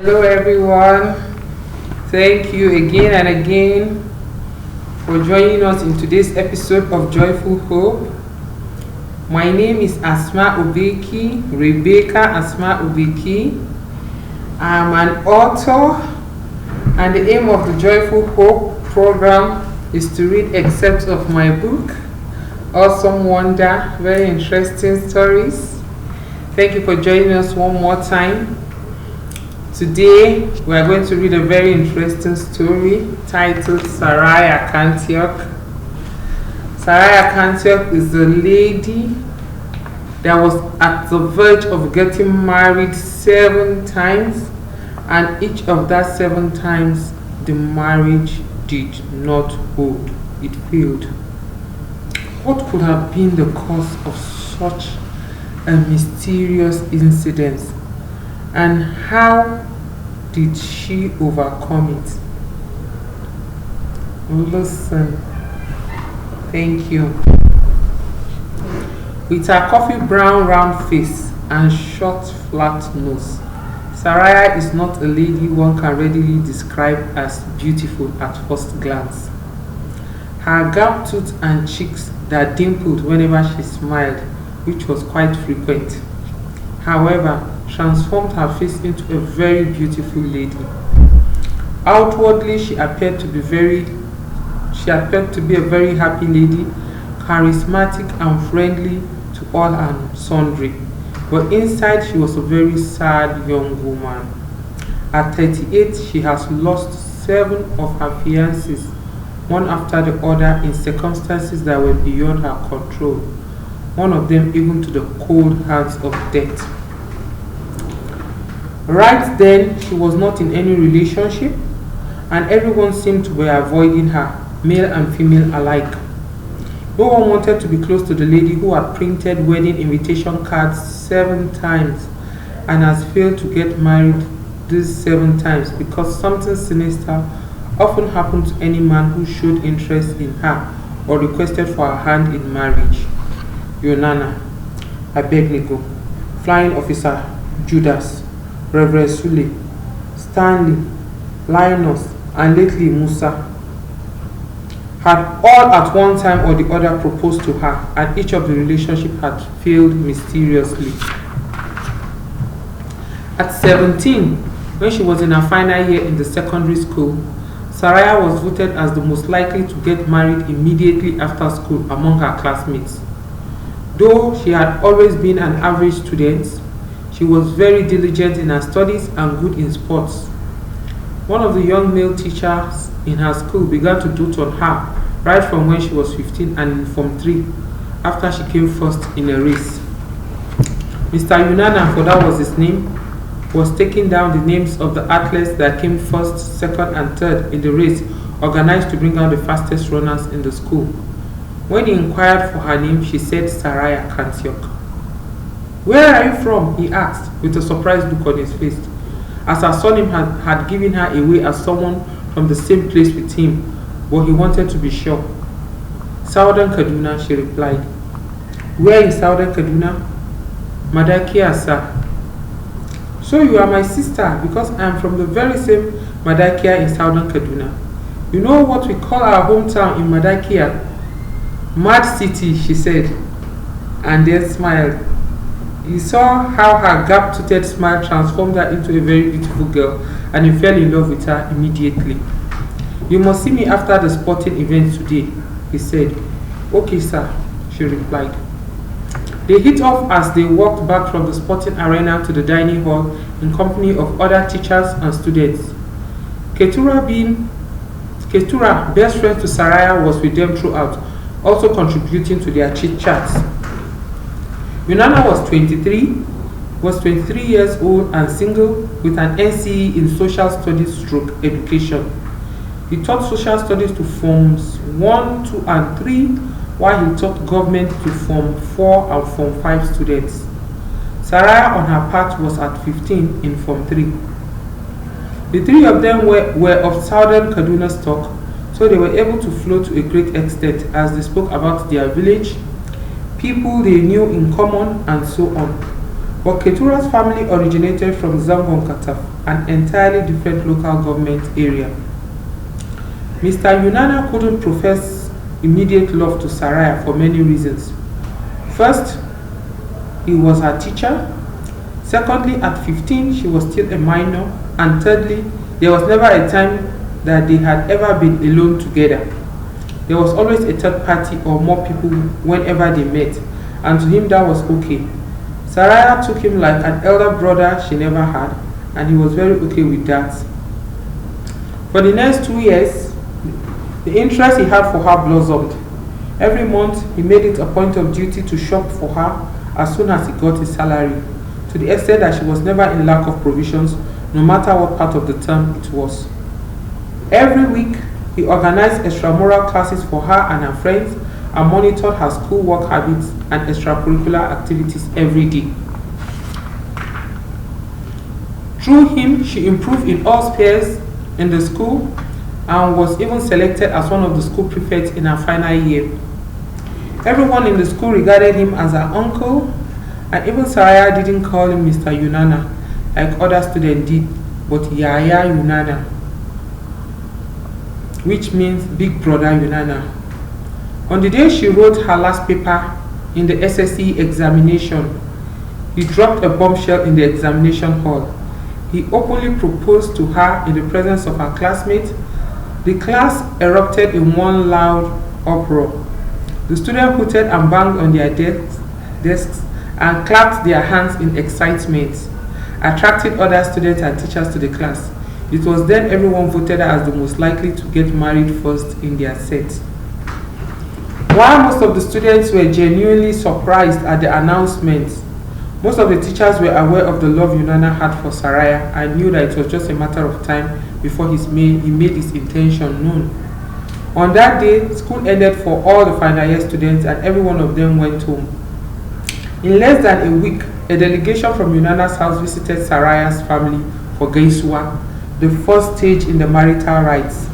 Hello, everyone. Thank you again and again for joining us in today's episode of Joyful Hope. My name is Asma'u, Rebecca Asma'u. I am an author, and the aim of the Joyful Hope program is to read excerpts of my book, Awesome Wonder, very interesting stories. Thank you for joining us one more time. Today, we are going to read a very interesting story titled Saraya Kantiok. Saraya Kantiok is a lady that was at the verge of getting married 7 times, and each of that 7 times, the marriage did not hold. It failed. What could have been the cause of such a mysterious incident, and how did she overcome it? Listen. Thank you. With her coffee brown round face and short flat nose, Saraya is not a lady one can readily describe as beautiful at first glance. Her gap tooth and cheeks that dimpled whenever she smiled, which was quite frequent, however, transformed her face into a very beautiful lady. Outwardly, she appeared to be a very happy lady, charismatic and friendly to all and sundry. But inside, she was a very sad young woman. At 38, she has lost 7 of her fiancés, one after the other, in circumstances that were beyond her control, one of them even to the cold hands of death. Right then, she was not in any relationship, and everyone seemed to be avoiding her, male and female alike. No one wanted to be close to the lady who had printed wedding invitation cards 7 times and has failed to get married these 7 times because something sinister often happened to any man who showed interest in her or requested for her hand in marriage. Yonana, Abednego, Flying Officer Judas, Reverend Sule, Stanley, Linus, and lately Musa had all at one time or the other proposed to her, and each of the relationships had failed mysteriously. At 17, when she was in her final year in the secondary school, Saraya was voted as the most likely to get married immediately after school among her classmates. Though she had always been an average student, she was very diligent in her studies and good in sports. One of the young male teachers in her school began to dote on her right from when she was 15 and in Form 3 after she came first in a race. Mr. Yunana, for that was his name, was taking down the names of the athletes that came first, second, and third in the race organized to bring out the fastest runners in the school. When he inquired for her name, she said Saraya Kantiok. "Where are you from?" he asked, with a surprised look on his face, as her surname had given her away as someone from the same place with him, but he wanted to be sure. "Southern Kaduna," she replied. "Where in Southern Kaduna?" "Madakia, sir." "So you are my sister, because I am from the very same Madakia in Southern Kaduna. You know what we call our hometown in Madakia? Mad City," she said, and then smiled. He saw how her gap-toothed smile transformed her into a very beautiful girl, and he fell in love with her immediately. "You must see me after the sporting event today," he said. "Okay, sir," she replied. They hit off as they walked back from the sporting arena to the dining hall in company of other teachers and students. Ketura, best friend to Saraya, was with them throughout, also contributing to their chit-chats. Yunana was 23 years old and single with an NCE in Social Studies / Education. He taught Social Studies to Forms 1, 2, and 3, while he taught Government to Form 4 and Form 5 students. Saraya, on her part, was at 15 in Form 3. The 3 of them were of Southern Kaduna stock, so they were able to flow to a great extent as they spoke about their village, people they knew in common, and so on. But Ketura's family originated from Zangon, an entirely different local government area. Mr. Yunana couldn't profess immediate love to Saraya for many reasons. First, he was her teacher. Secondly, at 15, she was still a minor. And thirdly, there was never a time that they had ever been alone together. There was always a third party or more people whenever they met, and to him that was okay. Saraya took him like an elder brother she never had, and he was very okay with that. For the next 2 years, the interest he had for her blossomed. Every month, he made it a point of duty to shop for her as soon as he got his salary, to the extent that she was never in lack of provisions, no matter what part of the term it was. Every week, he organized extramural classes for her and her friends and monitored her schoolwork habits and extracurricular activities every day. Through him, she improved in all spheres in the school and was even selected as one of the school prefects in her final year. Everyone in the school regarded him as her uncle, and even Saraya didn't call him Mr. Yunana like other students did, but Yaya Yunana, which means Big Brother Yunana. On the day she wrote her last paper in the SSE examination, he dropped a bombshell in the examination hall. He openly proposed to her in the presence of her classmates. The class erupted in one loud uproar. The students hooted and banged on their desks and clapped their hands in excitement, attracting other students and teachers to the class. It was then everyone voted her as the most likely to get married first in their set. While most of the students were genuinely surprised at the announcement, most of the teachers were aware of the love Yunana had for Saraya and knew that it was just a matter of time before he made his intention known. On that day, school ended for all the final year students and every one of them went home. In less than a week, a delegation from Yunana's house visited Saraya's family for Gaisuwa, the first stage in the marital rites.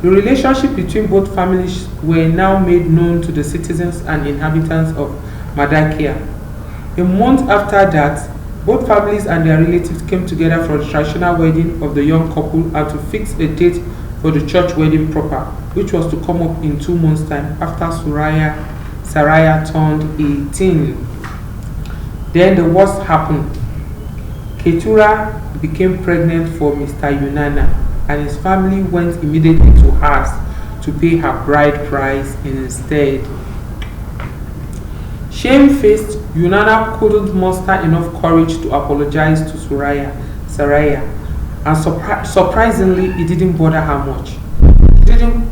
The relationship between both families were now made known to the citizens and inhabitants of Madakia. A month after that, both families and their relatives came together for the traditional wedding of the young couple and to fix a date for the church wedding proper, which was to come up in 2 months' time after Saraya turned 18. Then the worst happened. Ketura became pregnant for Mr. Yunana, and his family went immediately to hers to pay her bride price instead. Shamefaced, Yunana couldn't muster enough courage to apologize to Saraya, and surprisingly, it didn't bother her much.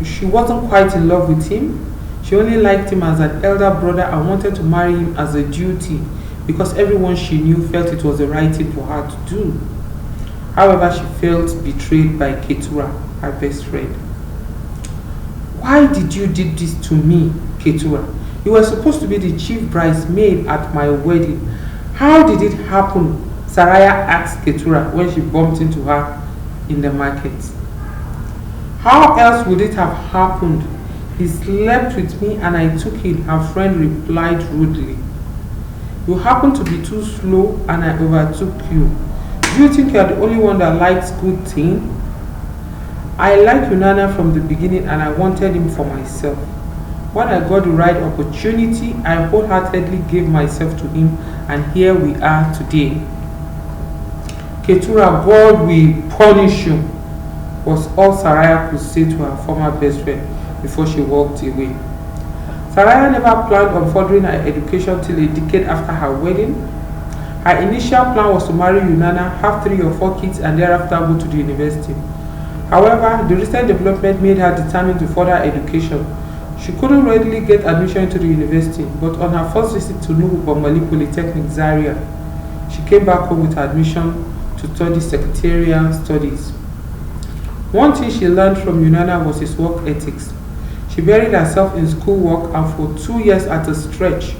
She wasn't quite in love with him. She only liked him as an elder brother and wanted to marry him as a duty because everyone she knew felt it was the right thing for her to do. However, she felt betrayed by Ketura, her best friend. "Why did you do this to me, Ketura? You were supposed to be the chief bridesmaid at my wedding. How did it happen?" Saraya asked Ketura when she bumped into her in the market. "How else would it have happened? He slept with me and I took him," her friend replied rudely. "You happened to be too slow and I overtook you. Do you think you are the only one that likes good things? I liked Yunana from the beginning and I wanted him for myself. When I got the right opportunity, I wholeheartedly gave myself to him, and here we are today." "Ketura, God will punish you," was all Saraya could say to her former best friend before she walked away. Saraya never planned on furthering her education till a decade after her wedding. Her initial plan was to marry Yunana, have 3 or 4 kids, and thereafter go to the university. However, the recent development made her determined to further education. She couldn't readily get admission into the university, but on her first visit to Nuhu Bamali Polytechnic Zaria, she came back home with admission to study secretarial studies. One thing she learned from Yunana was his work ethics. She buried herself in schoolwork, and for 2 years at a stretch,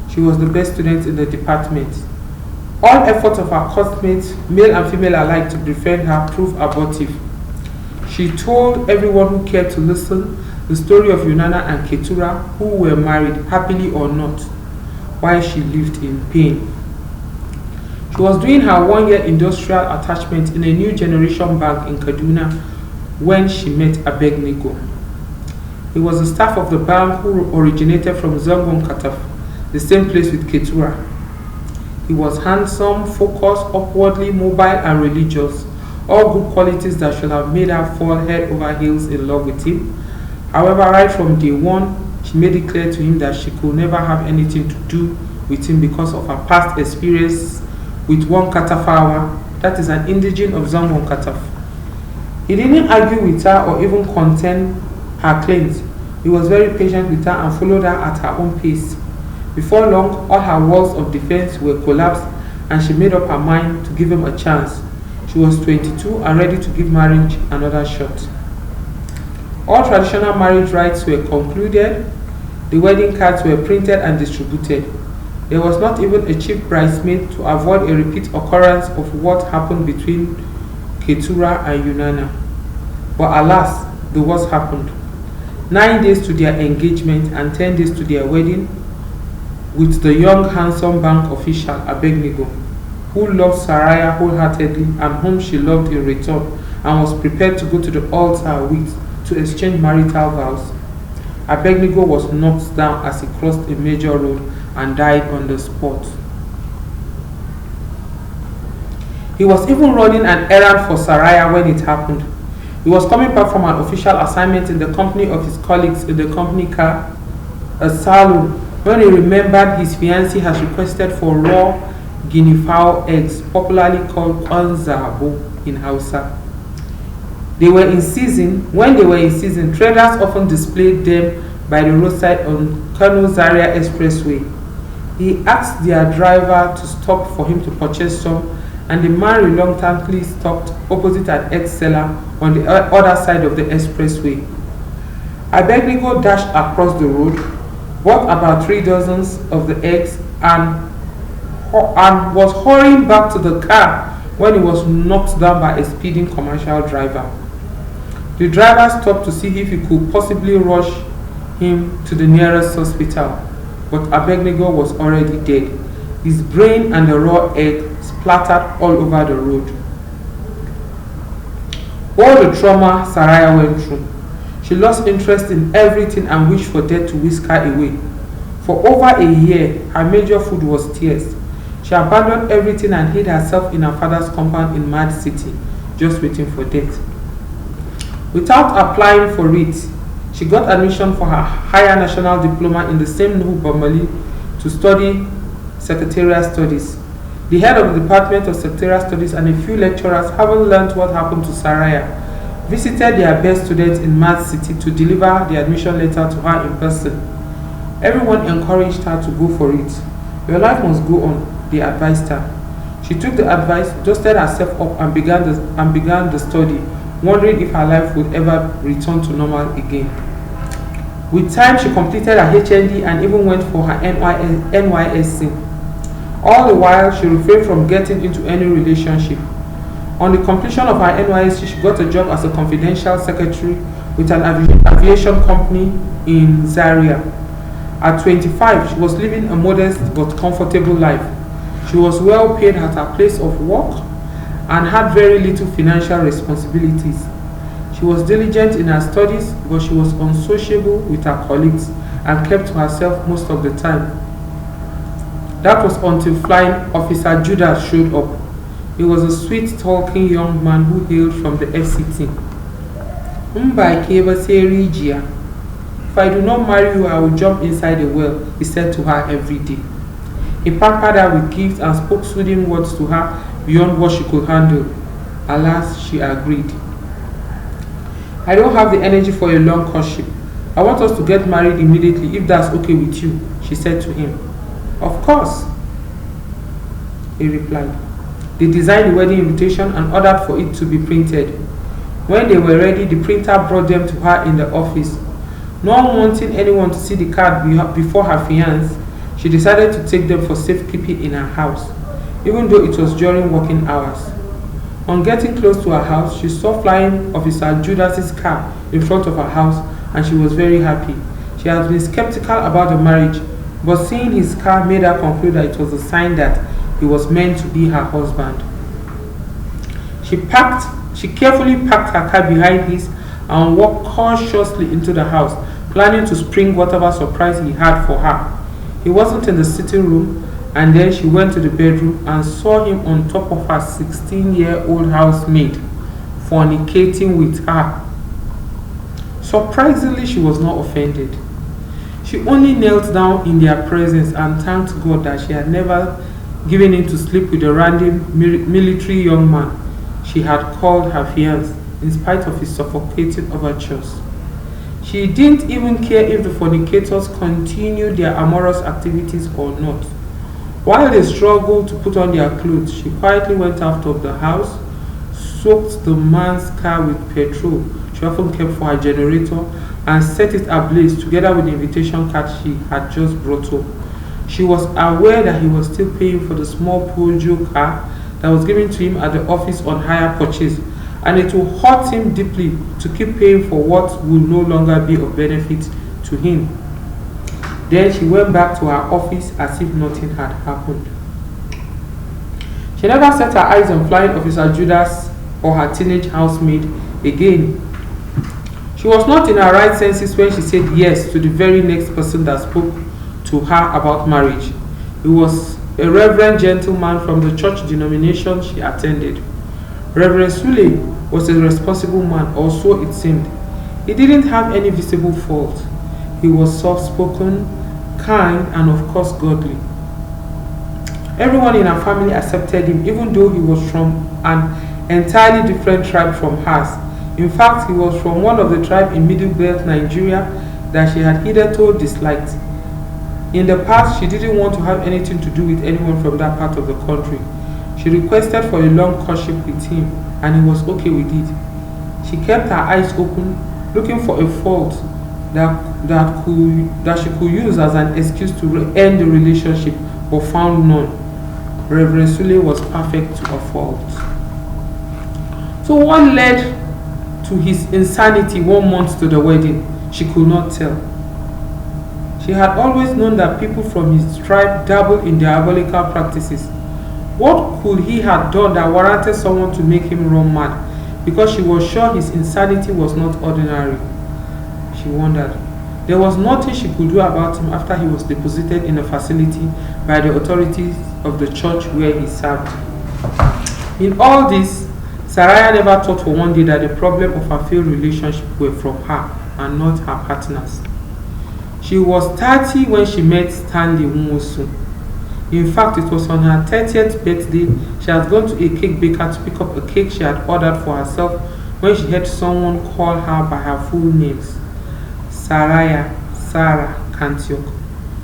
she was the best student in the department. All efforts of her classmates, male and female alike, to befriend her proved abortive. She told everyone who cared to listen the story of Yunana and Ketura, who were married, happily or not, while she lived in pain. She was doing her 1 year industrial attachment in a new generation bank in Kaduna when she met Abednego. He was the staff of the bank who originated from Zangon Kataf, the same place with Ketura. He was handsome, focused, upwardly mobile, and religious, all good qualities that should have made her fall head over heels in love with him. However, right from day one, she made it clear to him that she could never have anything to do with him because of her past experience with one Katafawa, that is an indigene of Zangon Kataf. He didn't argue with her or even contend her claims. He was very patient with her and followed her at her own pace. Before long, all her walls of defense were collapsed and she made up her mind to give him a chance. She was 22 and ready to give marriage another shot. All traditional marriage rites were concluded. The wedding cards were printed and distributed. There was not even a chief bridesmaid to avoid a repeat occurrence of what happened between Ketura and Yunana. But alas, the worst happened. 9 days to their engagement and 10 days to their wedding, with the young handsome bank official Abednego, who loved Saraya wholeheartedly and whom she loved in return and was prepared to go to the altar with to exchange marital vows. Abednego was knocked down as he crossed a major road and died on the spot. He was even running an errand for Saraya when it happened. He was coming back from an official assignment in the company of his colleagues in the company car, a saloon, when he remembered his fiancée has requested for raw guinea fowl eggs, popularly called kwanzabo in Hausa. They were in season. When they were in season, traders often displayed them by the roadside on Kano Zaria Expressway. He asked their driver to stop for him to purchase some, and the man reluctantly stopped opposite an egg seller on the other side of the expressway. Abednego dashed across the road, bought about 3 dozens of the eggs, and was hurrying back to the car when he was knocked down by a speeding commercial driver. The driver stopped to see if he could possibly rush him to the nearest hospital, but Abednego was already dead, his brain and the raw egg splattered all over the road. All the trauma Saraya went through. She lost interest in everything and wished for death to whisk her away. For over a year, her major food was tears. She abandoned everything and hid herself in her father's compound in Mad City, just waiting for death. Without applying for it, she got admission for her higher national diploma in the same Nuhu Bamali to study secretarial studies. The head of the Department of Secretarial Studies and a few lecturers, having learned what happened to Saraya, visited their best students in Mad City to deliver the admission letter to her in person. Everyone encouraged her to go for it. Your life must go on, they advised her. She took the advice, dusted herself up and began the study, wondering if her life would ever return to normal again. With time, she completed her HND and even went for her NYSC. All the while, she refrained from getting into any relationship. On the completion of her NYSC, she got a job as a confidential secretary with an aviation company in Zaria. At 25, she was living a modest but comfortable life. She was well paid at her place of work and had very little financial responsibilities. She was diligent in her studies, but she was unsociable with her colleagues and kept to herself most of the time. That was until Flying Officer Judas showed up. He was a sweet-talking young man who hailed from the FCT. If I do not marry you, I will jump inside the well, he said to her every day. He pampered her with gifts and spoke soothing words to her beyond what she could handle. Alas, she agreed. I don't have the energy for a long courtship. I want us to get married immediately if that's okay with you, she said to him. Of course, he replied. They designed the wedding invitation and ordered for it to be printed. When they were ready, the printer brought them to her in the office. Not wanting anyone to see the card before her fiancé, she decided to take them for safekeeping in her house, even though it was during working hours. On getting close to her house, she saw Flying Officer Judas's car in front of her house and she was very happy. She had been skeptical about the marriage, but seeing his car made her conclude that it was a sign that he was meant to be her husband. She carefully packed her car behind his and walked cautiously into the house, planning to spring whatever surprise he had for her. He wasn't in the sitting room, and then she went to the bedroom and saw him on top of her 16-year-old housemaid, fornicating with her. Surprisingly, she was not offended. She only knelt down in their presence and thanked God that she had never given in to sleep with a random military young man she had called her fiancé, in spite of his suffocating overtures. She didn't even care if the fornicators continued their amorous activities or not. While they struggled to put on their clothes, she quietly went out of the house, soaked the man's car with petrol she often kept for her generator, and set it ablaze together with the invitation card she had just brought home. She was aware that he was still paying for the small Peugeot car that was given to him at the office on hire purchase, and it will hurt him deeply to keep paying for what will no longer be of benefit to him. Then she went back to her office as if nothing had happened. She never set her eyes on Flying Officer Judas or her teenage housemaid again. She was not in her right senses when she said yes to the very next person that spoke to her about marriage. He was a reverend gentleman from the church denomination she attended. Reverend Sule was a responsible man, or so it seemed. He didn't have any visible fault. He was soft-spoken, kind, and of course godly. Everyone in her family accepted him, even though he was from an entirely different tribe from hers. In fact, he was from one of the tribes in Middle Belt, Nigeria, that she had hitherto disliked. In the past, she didn't want to have anything to do with anyone from that part of the country. She requested for a long courtship with him, and he was okay with it. She kept her eyes open, looking for a fault that she could use as an excuse to end the relationship, but found none. Reverend Sule was perfect to a fault. So what led to his insanity 1 month to the wedding? She could not tell. She had always known that people from his tribe dabbled in diabolical practices. What could he have done that warranted someone to make him run mad? Because she was sure his insanity was not ordinary. She wondered. There was nothing she could do about him after he was deposited in a facility by the authorities of the church where he served. In all this, Saraya never thought for one day that the problem of her failed relationship were from her and not her partners. She was 30 when she met Stanley Nwosu. In fact, it was on her 30th birthday she had gone to a cake baker to pick up a cake she had ordered for herself when she heard someone call her by her full names. Saraya Kantiok.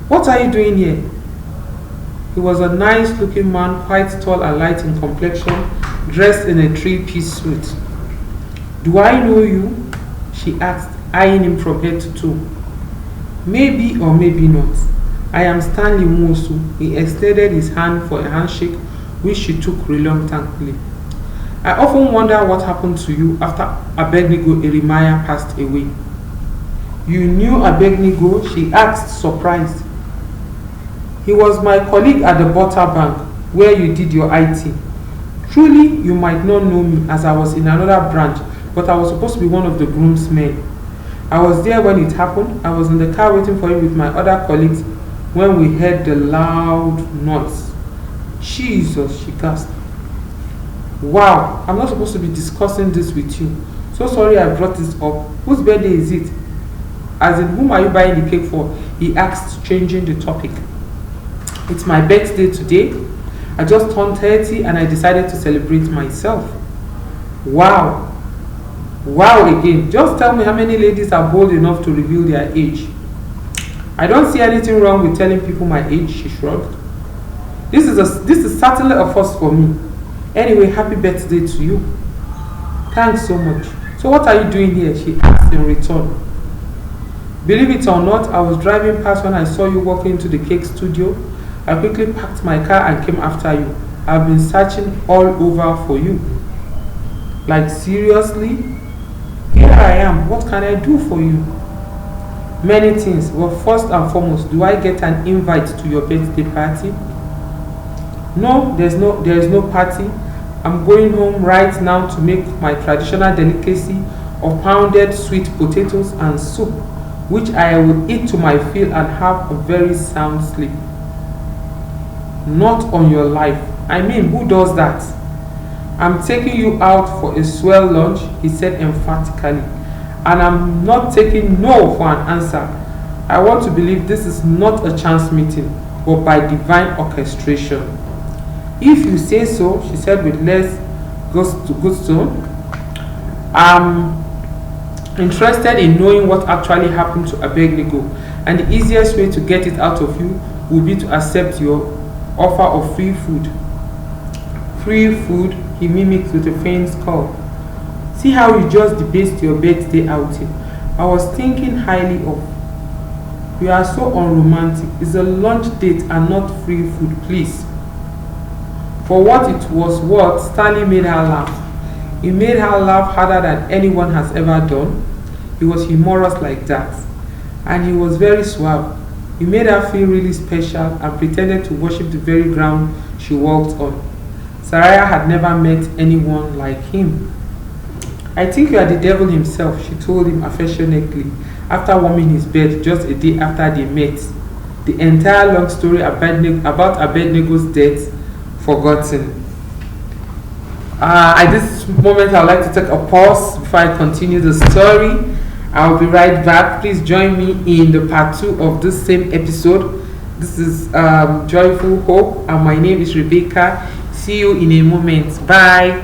What are you doing here? He was a nice-looking man, quite tall and light in complexion, dressed in a 3-piece suit. Do I know you? She asked, eyeing him from head to toe. Maybe or maybe not. I am Stanley Nwosu. He extended his hand for a handshake, which she took reluctantly. I often wonder what happened to you after Abednego Eremiah passed away. You knew Abednego? She asked, surprised. He was my colleague at the Butter Bank, where you did your IT. Truly, you might not know me, as I was in another branch, but I was supposed to be one of the groomsmen. I was there when it happened. I was in the car waiting for you with my other colleagues when we heard the loud noise. Jesus, she gasped. Wow, I'm not supposed to be discussing this with you. So sorry I brought this up. Whose birthday is it? As in, whom are you buying the cake for? He asked, changing the topic. It's my birthday today. I just turned 30 and I decided to celebrate myself. Wow. Wow again. Just tell me how many ladies are bold enough to reveal their age. I don't see anything wrong with telling people my age, she shrugged. This is certainly a first for me. Anyway, happy birthday to you. Thanks so much. So what are you doing here? She asked in return. Believe it or not, I was driving past when I saw you walking into the cake studio. I quickly parked my car and came after you. I've been searching all over for you. Like seriously? Here I am. What can I do for you? Many things. Well, first and foremost, do I get an invite to your birthday party? No, there is no party. I'm going home right now to make my traditional delicacy of pounded sweet potatoes and soup, which I will eat to my fill and have a very sound sleep. Not on your life. I mean, who does that? I'm taking you out for a swell lunch, he said emphatically, and I'm not taking no for an answer. I want to believe this is not a chance meeting, but by divine orchestration. If you say so, she said with less gusto. I'm interested in knowing what actually happened to Abednego, and the easiest way to get it out of you would be to accept your offer of free food. Free food, he mimicked with a faint scowl. See how you just debased your birthday outing. I was thinking highly of. You are so unromantic. It's a lunch date and not free food, please. For what it was worth, Stanley made her laugh. He made her laugh harder than anyone has ever done. He was humorous like that. And he was very suave. He made her feel really special and pretended to worship the very ground she walked on. Saraya had never met anyone like him. I think you are the devil himself, she told him affectionately, after warming his bed just a day after they met. The entire long story about Abednego's death forgotten. At this moment, I'd like to take a pause before I continue the story. I'll be right back. Please join me in the part 2 of this same episode. This is Joyful Hope, and my name is Rebecca. See you in a moment. Bye.